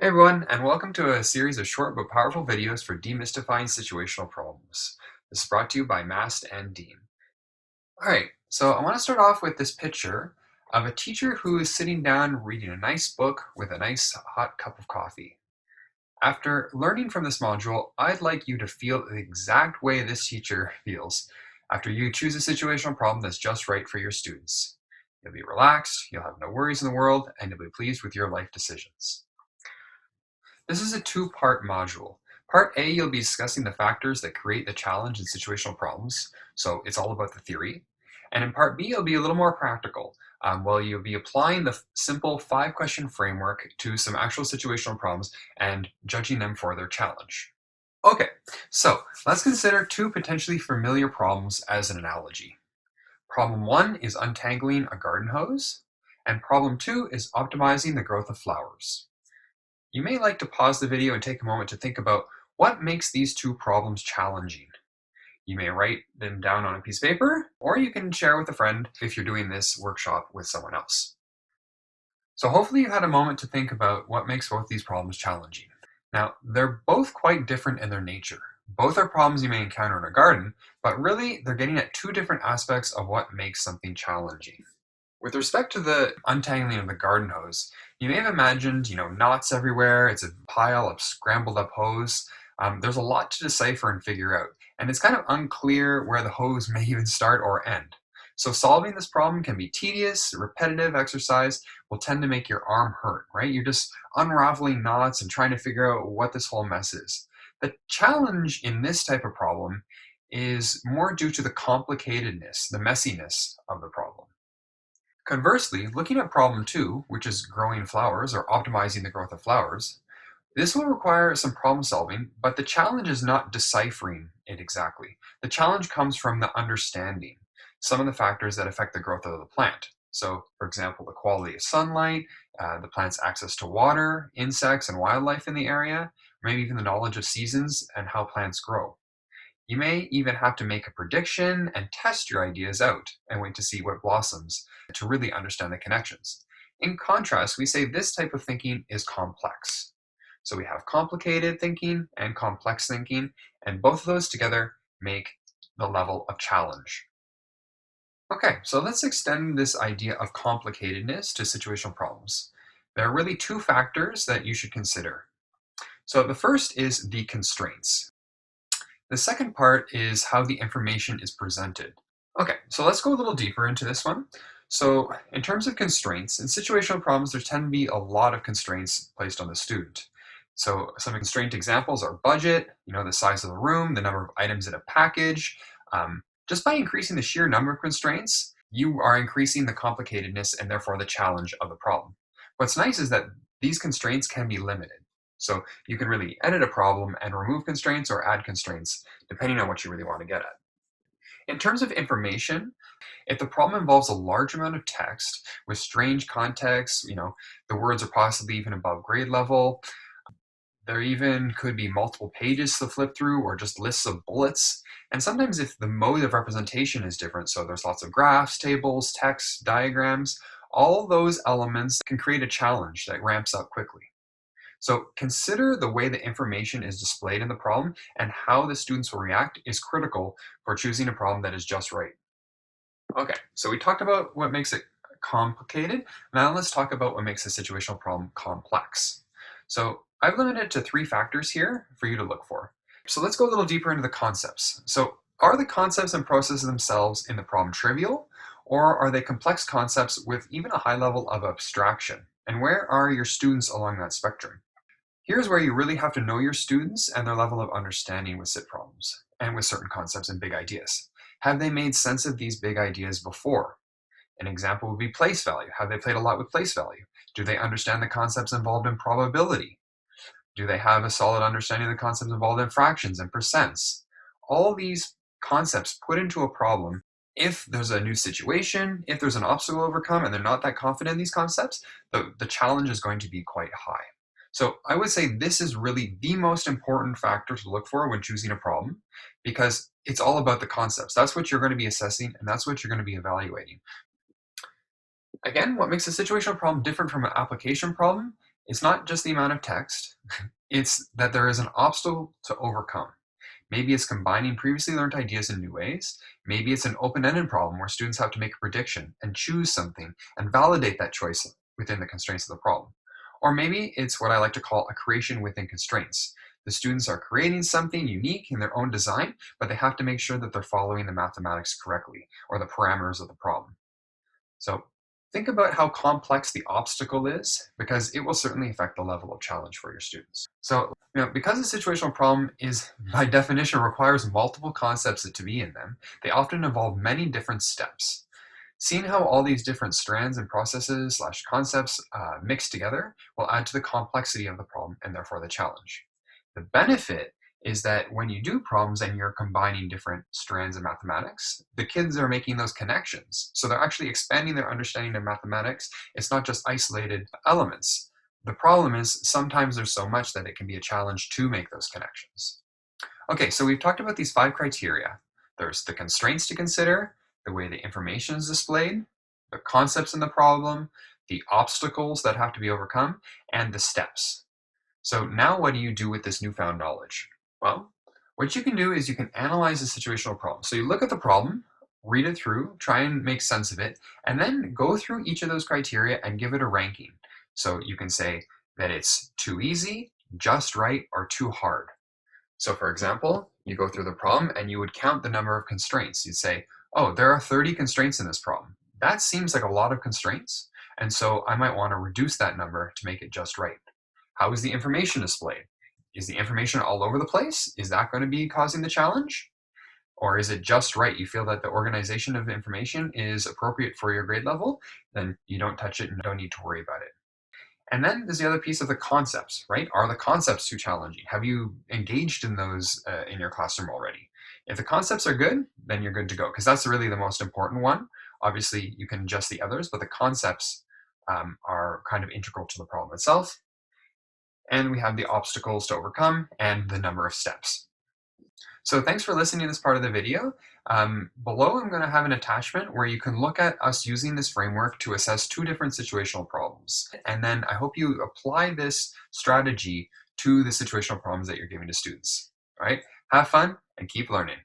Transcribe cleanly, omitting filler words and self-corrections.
Hey everyone, and welcome to a series of short but powerful videos for demystifying situational problems. This is brought to you by MaST and Dean. Alright, so I want to start off with this picture of a teacher who is sitting down reading a nice book with a nice hot cup of coffee. After learning from this module, I'd like you to feel the exact way this teacher feels after you choose a situational problem that's just right for your students. You'll be relaxed, you'll have no worries in the world, and you'll be pleased with your life decisions. This is a two-part module. Part A, you'll be discussing the factors that create the challenge in situational problems, so it's all about the theory. And in Part B, you'll be a little more practical. You'll be applying the simple 5-question framework to some actual situational problems and judging them for their challenge. Okay, so let's consider two potentially familiar problems as an analogy. Problem 1 is untangling a garden hose, and problem 2 is optimizing the growth of flowers. You may like to pause the video and take a moment to think about what makes these two problems challenging. You may write them down on a piece of paper, or you can share with a friend if you're doing this workshop with someone else. So hopefully you had a moment to think about what makes both these problems challenging. Now, they're both quite different in their nature. Both are problems you may encounter in a garden, but really they're getting at two different aspects of what makes something challenging. With respect to the untangling of the garden hose, you may have imagined, knots everywhere. It's a pile of scrambled up hose. There's a lot to decipher and figure out, and it's kind of unclear where the hose may even start or end. So solving this problem can be tedious, repetitive exercise will tend to make your arm hurt, right? You're just unraveling knots and trying to figure out what this whole mess is. The challenge in this type of problem is more due to the complicatedness, the messiness of the problem. Conversely, looking at problem 2, which is growing flowers or optimizing the growth of flowers, this will require some problem solving, but the challenge is not deciphering it exactly. The challenge comes from the understanding some of the factors that affect the growth of the plant. So, for example, the quality of sunlight, the plant's access to water, insects and wildlife in the area, maybe even the knowledge of seasons and how plants grow. You may even have to make a prediction and test your ideas out and wait to see what blossoms to really understand the connections. In contrast, we say this type of thinking is complex. So we have complicated thinking and complex thinking, and both of those together make the level of challenge. Okay, so let's extend this idea of complicatedness to situational problems. There are really two factors that you should consider. So the first is the constraints. The second part is how the information is presented. Okay, so let's go a little deeper into this one. So in terms of constraints, in situational problems, there tend to be a lot of constraints placed on the student. So some constraint examples are budget, the size of the room, the number of items in a package. Just by increasing the sheer number of constraints, you are increasing the complicatedness and therefore the challenge of the problem. What's nice is that these constraints can be limited. So you can really edit a problem and remove constraints or add constraints, depending on what you really want to get at. In terms of information, if the problem involves a large amount of text with strange context, the words are possibly even above grade level, there even could be multiple pages to flip through or just lists of bullets. And sometimes if the mode of representation is different, so there's lots of graphs, tables, text, diagrams, all those elements can create a challenge that ramps up quickly. So consider the way the information is displayed in the problem and how the students will react is critical for choosing a problem that is just right. Okay, so we talked about what makes it complicated. Now let's talk about what makes a situational problem complex. So I've limited it to 3 factors here for you to look for. So let's go a little deeper into the concepts. So are the concepts and processes themselves in the problem trivial, or are they complex concepts with even a high level of abstraction? And where are your students along that spectrum? Here's where you really have to know your students and their level of understanding with SIT problems and with certain concepts and big ideas. Have they made sense of these big ideas before? An example would be place value. Have they played a lot with place value? Do they understand the concepts involved in probability? Do they have a solid understanding of the concepts involved in fractions and percents? All these concepts put into a problem, if there's a new situation, if there's an obstacle to overcome and they're not that confident in these concepts, the challenge is going to be quite high. So I would say this is really the most important factor to look for when choosing a problem, because it's all about the concepts. That's what you're going to be assessing, and that's what you're going to be evaluating. Again, what makes a situational problem different from an application problem It's not just the amount of text, it's that there is an obstacle to overcome. Maybe it's combining previously learned ideas in new ways. Maybe it's an open-ended problem where students have to make a prediction and choose something and validate that choice within the constraints of the problem. Or maybe it's what I like to call a creation within constraints. The students are creating something unique in their own design, but they have to make sure that they're following the mathematics correctly or the parameters of the problem. So think about how complex the obstacle is, because it will certainly affect the level of challenge for your students. So, because a situational problem is, by definition, requires multiple concepts to be in them, they often involve many different steps. Seeing how all these different strands and processes / concepts mix together will add to the complexity of the problem and therefore the challenge. The benefit is that when you do problems and you're combining different strands of mathematics, the kids are making those connections. So they're actually expanding their understanding of mathematics. It's not just isolated elements. The problem is sometimes there's so much that it can be a challenge to make those connections. Okay, so we've talked about these 5 criteria. There's the constraints to consider, the way the information is displayed, the concepts in the problem, the obstacles that have to be overcome, and the steps. So now what do you do with this newfound knowledge? Well, what you can do is you can analyze a situational problem. So you look at the problem, read it through, try and make sense of it, and then go through each of those criteria and give it a ranking. So you can say that it's too easy, just right, or too hard. So for example, you go through the problem and you would count the number of constraints. You'd say, oh, there are 30 constraints in this problem. That seems like a lot of constraints, and so I might want to reduce that number to make it just right. How is the information displayed? Is the information all over the place? Is that going to be causing the challenge? Or is it just right? You feel that the organization of information is appropriate for your grade level, then you don't touch it and don't need to worry about it. And then there's the other piece of the concepts, right? Are the concepts too challenging? Have you engaged in those in your classroom already? If the concepts are good, then you're good to go, because that's really the most important one. Obviously, you can adjust the others, but the concepts are kind of integral to the problem itself. And we have the obstacles to overcome and the number of steps. So thanks for listening to this part of the video. Below, I'm going to have an attachment where you can look at us using this framework to assess 2 different situational problems. And then I hope you apply this strategy to the situational problems that you're giving to students. All right, have fun and keep learning.